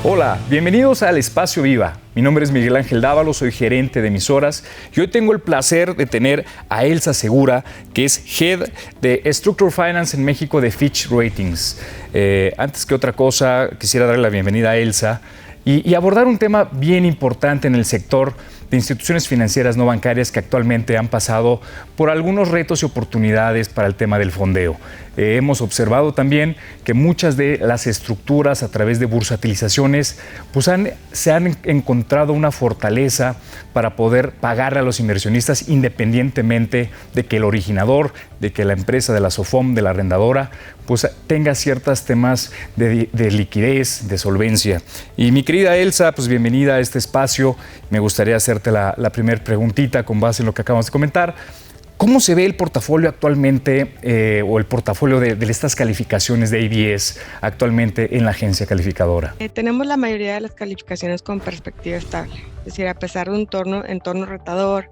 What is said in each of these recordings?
Hola, bienvenidos al Espacio Viva. Mi nombre es Miguel Ángel Dávalo, soy gerente de emisoras y hoy tengo el placer de tener a Elsa Segura, que es Head de Structured Finance en México de Fitch Ratings. Antes que otra cosa, quisiera darle la bienvenida a Elsa y abordar un tema bien importante en el sector de instituciones financieras no bancarias que actualmente han pasado por algunos retos y oportunidades para el tema del fondeo. Hemos observado también que muchas de las estructuras a través de bursatilizaciones se han encontrado una fortaleza para poder pagarle a los inversionistas independientemente de que el originador, de que la empresa de la SOFOM, de la arrendadora, pues tenga ciertos temas de liquidez, de solvencia. Y mi querida Elsa, pues bienvenida a este espacio. Me gustaría hacerte la primera preguntita con base en lo que acabamos de comentar. ¿Cómo se ve el portafolio actualmente o el portafolio de estas calificaciones de ABS actualmente en la agencia calificadora? Tenemos la mayoría de las calificaciones con perspectiva estable, es decir, a pesar de un entorno retador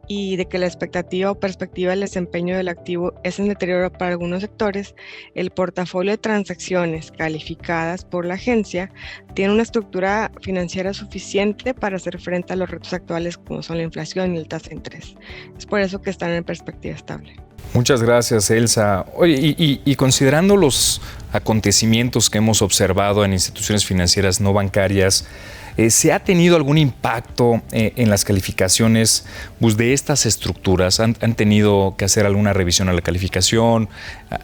y de que la expectativa o perspectiva del desempeño del activo es en deterioro para algunos sectores, el portafolio de transacciones calificadas por la agencia tiene una estructura financiera suficiente para hacer frente a los retos actuales como son la inflación y el tasa de interés. Es por eso que están en perspectiva estable. Muchas gracias, Elsa. Oye, y considerando los acontecimientos que hemos observado en instituciones financieras no bancarias, ¿se ha tenido algún impacto en las calificaciones de estas estructuras? ¿Han tenido que hacer alguna revisión a la calificación?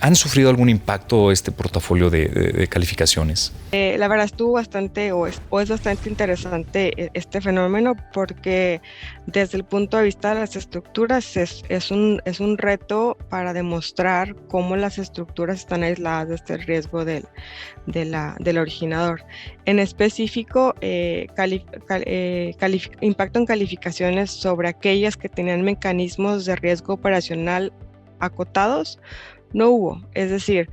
¿Han sufrido algún impacto este portafolio de calificaciones? La verdad estuvo bastante o es bastante interesante este fenómeno porque desde el punto de vista de las estructuras es un reto para demostrar cómo las estructuras están aisladas de este riesgo del originador. En específico, impacto en calificaciones sobre aquellas que tenían mecanismos de riesgo operacional acotados, no hubo. Es decir,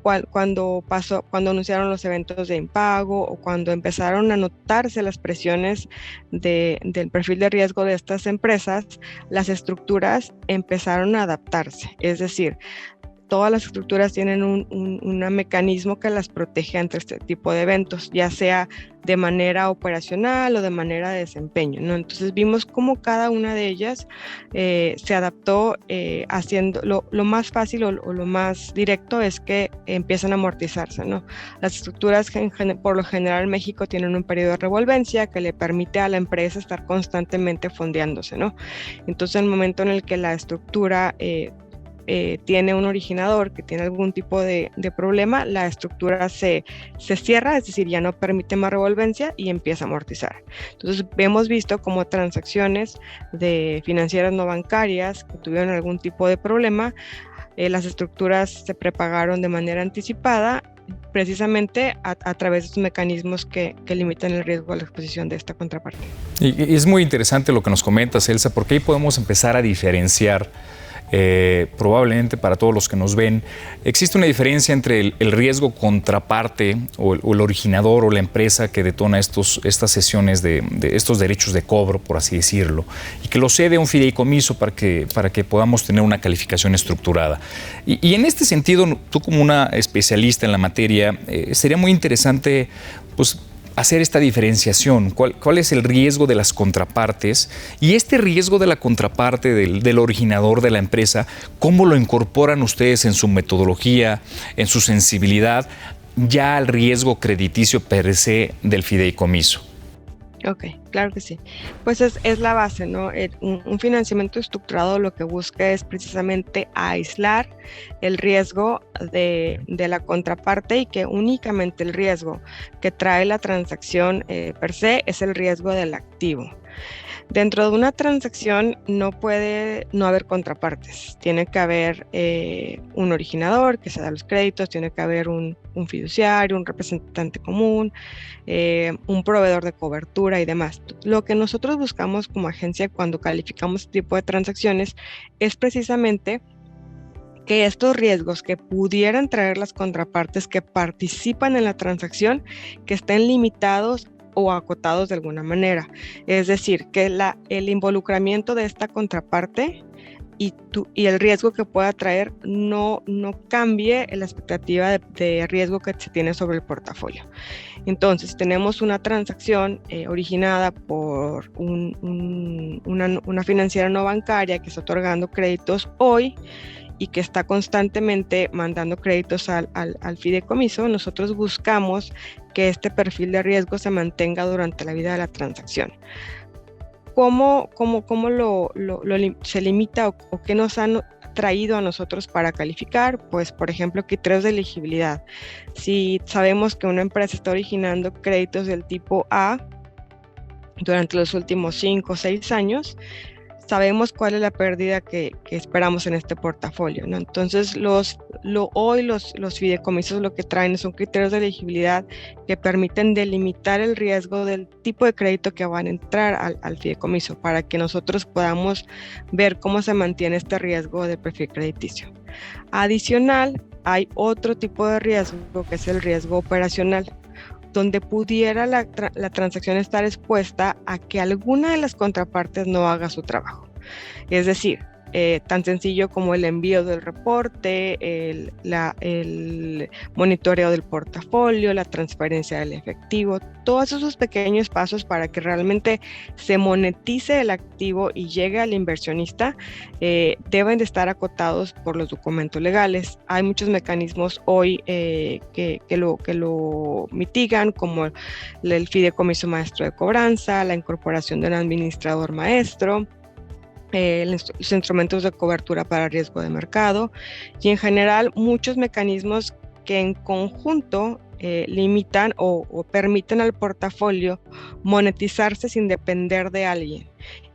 cuando anunciaron los eventos de impago o cuando empezaron a notarse las presiones del perfil de riesgo de estas empresas, las estructuras empezaron a adaptarse. Es decir, todas las estructuras tienen un mecanismo que las protege ante este tipo de eventos, ya sea de manera operacional o de manera de desempeño, ¿no? Entonces vimos cómo cada una de ellas se adaptó haciendo lo más fácil o lo más directo es que empiezan a amortizarse, ¿no? Las estructuras por lo general en México tienen un periodo de revolvencia que le permite a la empresa estar constantemente fondeándose, ¿no? Entonces en el momento en el que la estructura tiene un originador que tiene algún tipo de problema, la estructura se cierra, es decir, ya no permite más revolvencia y empieza a amortizar. Entonces hemos visto como transacciones de financieras no bancarias que tuvieron algún tipo de problema, las estructuras se prepagaron de manera anticipada precisamente a través de estos mecanismos que limitan el riesgo a la exposición de esta contraparte. Y es muy interesante lo que nos comentas, Elsa, porque ahí podemos empezar a diferenciar. Probablemente para todos los que nos ven, existe una diferencia entre el riesgo contraparte o el originador o la empresa que detona estas sesiones de estos derechos de cobro, por así decirlo, y que lo cede a un fideicomiso para que podamos tener una calificación estructurada. Y en este sentido, tú como una especialista en la materia, sería muy interesante pues, hacer esta diferenciación, cuál es el riesgo de las contrapartes y este riesgo de la contraparte del originador de la empresa, cómo lo incorporan ustedes en su metodología, en su sensibilidad ya al riesgo crediticio per se del fideicomiso. Ok, claro que sí. Pues es la base, ¿no? Un financiamiento estructurado lo que busca es precisamente aislar el riesgo de la contraparte y que únicamente el riesgo que trae la transacción per se es el riesgo del activo. Dentro de una transacción no puede no haber contrapartes. Tiene que haber un originador que se da los créditos, tiene que haber un fiduciario, un representante común, un proveedor de cobertura y demás. Lo que nosotros buscamos como agencia cuando calificamos este tipo de transacciones es precisamente que estos riesgos que pudieran traer las contrapartes que participan en la transacción, que estén limitados o acotados de alguna manera. Es decir, que el involucramiento de esta contraparte y el riesgo que pueda traer no cambie la expectativa de riesgo que se tiene sobre el portafolio. Entonces, tenemos una transacción originada por una financiera no bancaria que está otorgando créditos hoy y que está constantemente mandando créditos al fideicomiso. Nosotros buscamos que este perfil de riesgo se mantenga durante la vida de la transacción. ¿Cómo se limita o qué nos han traído a nosotros para calificar? Pues, por ejemplo, criterios de elegibilidad. Si sabemos que una empresa está originando créditos del tipo A durante los últimos 5 o 6 años, sabemos cuál es la pérdida que esperamos en este portafolio, ¿no? Entonces, hoy los fideicomisos lo que traen son criterios de elegibilidad que permiten delimitar el riesgo del tipo de crédito que van a entrar al fideicomiso para que nosotros podamos ver cómo se mantiene este riesgo de perfil crediticio. Adicional, hay otro tipo de riesgo que es el riesgo operacional, donde pudiera la transacción estar expuesta a que alguna de las contrapartes no haga su trabajo. Es decir, tan sencillo como el envío del reporte, el monitoreo del portafolio, la transferencia del efectivo, todos esos pequeños pasos para que realmente se monetice el activo y llegue al inversionista, deben de estar acotados por los documentos legales. Hay muchos mecanismos hoy que lo mitigan, como el fideicomiso maestro de cobranza, la incorporación de un administrador maestro, los instrumentos de cobertura para riesgo de mercado y en general muchos mecanismos que en conjunto limitan o permiten al portafolio monetizarse sin depender de alguien,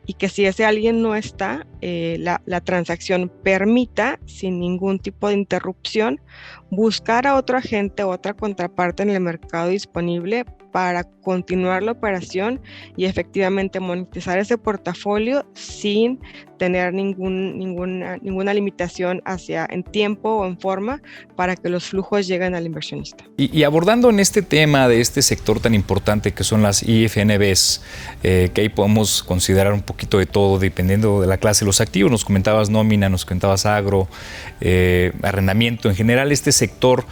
y que si ese alguien no está, la transacción permita sin ningún tipo de interrupción buscar a otro agente o otra contraparte en el mercado disponible para continuar la operación y efectivamente monetizar ese portafolio sin tener ninguna limitación en tiempo o en forma para que los flujos lleguen al inversionista. Y abordando en este tema de este sector tan importante que son las IFNBs, que ahí podemos considerar un poquito de todo dependiendo de la clase de los activos. Nos comentabas nómina, nos comentabas agro, arrendamiento. En general, este sector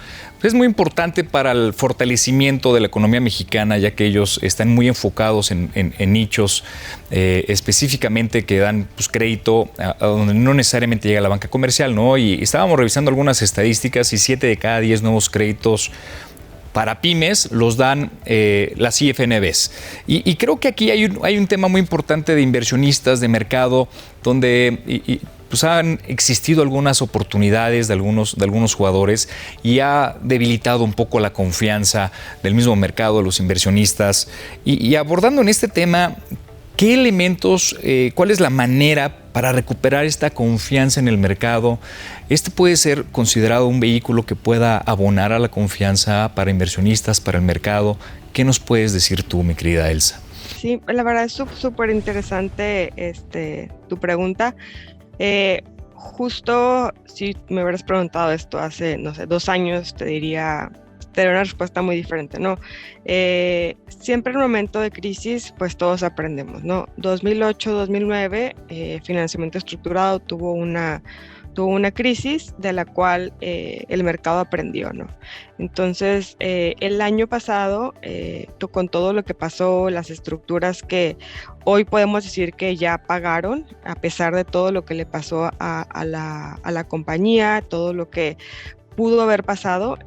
es muy importante para el fortalecimiento de la economía mexicana, ya que ellos están muy enfocados en nichos específicamente que dan crédito a donde no necesariamente llega la banca comercial, ¿no? Y estábamos revisando algunas estadísticas y 7 de cada 10 nuevos créditos para pymes los dan las IFNBs. Y creo que aquí hay un tema muy importante de inversionistas, de mercado, donde pues han existido algunas oportunidades de algunos jugadores y ha debilitado un poco la confianza del mismo mercado, de los inversionistas. Y abordando en este tema, ¿qué elementos, cuál es la manera para recuperar esta confianza en el mercado? ¿Este puede ser considerado un vehículo que pueda abonar a la confianza para inversionistas, para el mercado? ¿Qué nos puedes decir tú, mi querida Elsa? Sí, la verdad es súper interesante tu pregunta. Justo si me hubieras preguntado esto hace, 2 años, te daría una respuesta muy diferente, ¿no? Siempre en un momento de crisis, pues todos aprendemos, ¿no? 2008, 2009, financiamiento estructurado tuvo una crisis de la cual el mercado aprendió, ¿no? Entonces, el año pasado, con todo lo que pasó, las estructuras que hoy podemos decir que ya pagaron, a pesar de todo lo que le pasó a la compañía, todo lo que pudo haber pasado,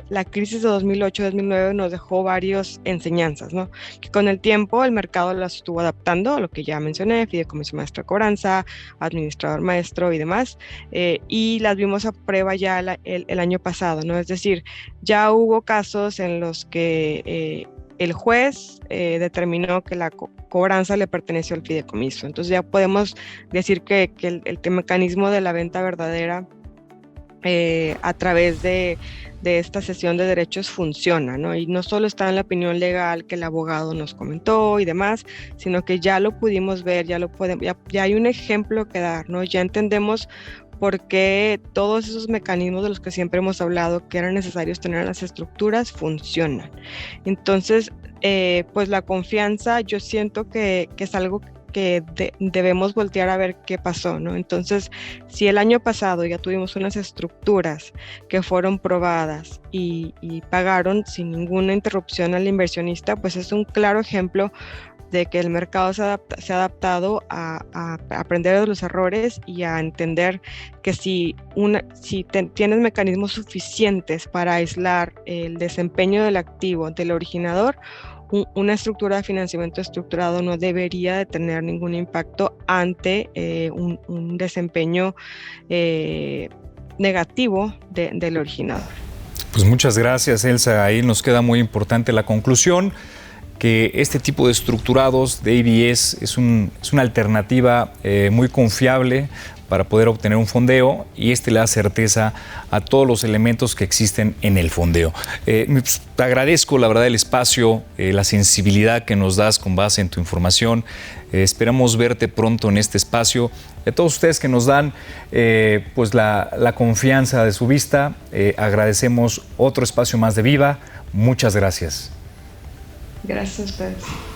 la crisis de 2008-2009 nos dejó varias enseñanzas, ¿no? Que con el tiempo el mercado las estuvo adaptando, lo que ya mencioné, fideicomiso maestro de cobranza, administrador maestro y demás, y las vimos a prueba ya el año pasado, ¿no? Es decir, ya hubo casos en los que el juez determinó que la cobranza le perteneció al fideicomiso. Entonces ya podemos decir que el mecanismo de la venta verdadera a través de esta cesión de derechos funciona, ¿no? Y no solo está en la opinión legal que el abogado nos comentó y demás, sino que ya lo pudimos ver, ya hay un ejemplo que dar, ¿no? Ya entendemos por qué todos esos mecanismos de los que siempre hemos hablado que eran necesarios tener en las estructuras funcionan. Entonces, pues la confianza yo siento que es algo que debemos voltear a ver qué pasó, ¿no? Entonces, si el año pasado ya tuvimos unas estructuras que fueron probadas y pagaron sin ninguna interrupción al inversionista, pues es un claro ejemplo de que el mercado se ha adaptado a aprender de los errores y a entender que si tienes mecanismos suficientes para aislar el desempeño del activo del originador, una estructura de financiamiento estructurado no debería de tener ningún impacto ante un desempeño negativo del originador. Pues muchas gracias, Elsa. Ahí nos queda muy importante la conclusión, que este tipo de estructurados de ABS es una alternativa muy confiable para poder obtener un fondeo, y le da certeza a todos los elementos que existen en el fondeo. Pues, te agradezco, la verdad, el espacio, la sensibilidad que nos das con base en tu información. Esperamos verte pronto en este espacio. A todos ustedes que nos dan pues la confianza de su vista, agradecemos otro espacio más de Viva. Muchas gracias. Gracias a ustedes.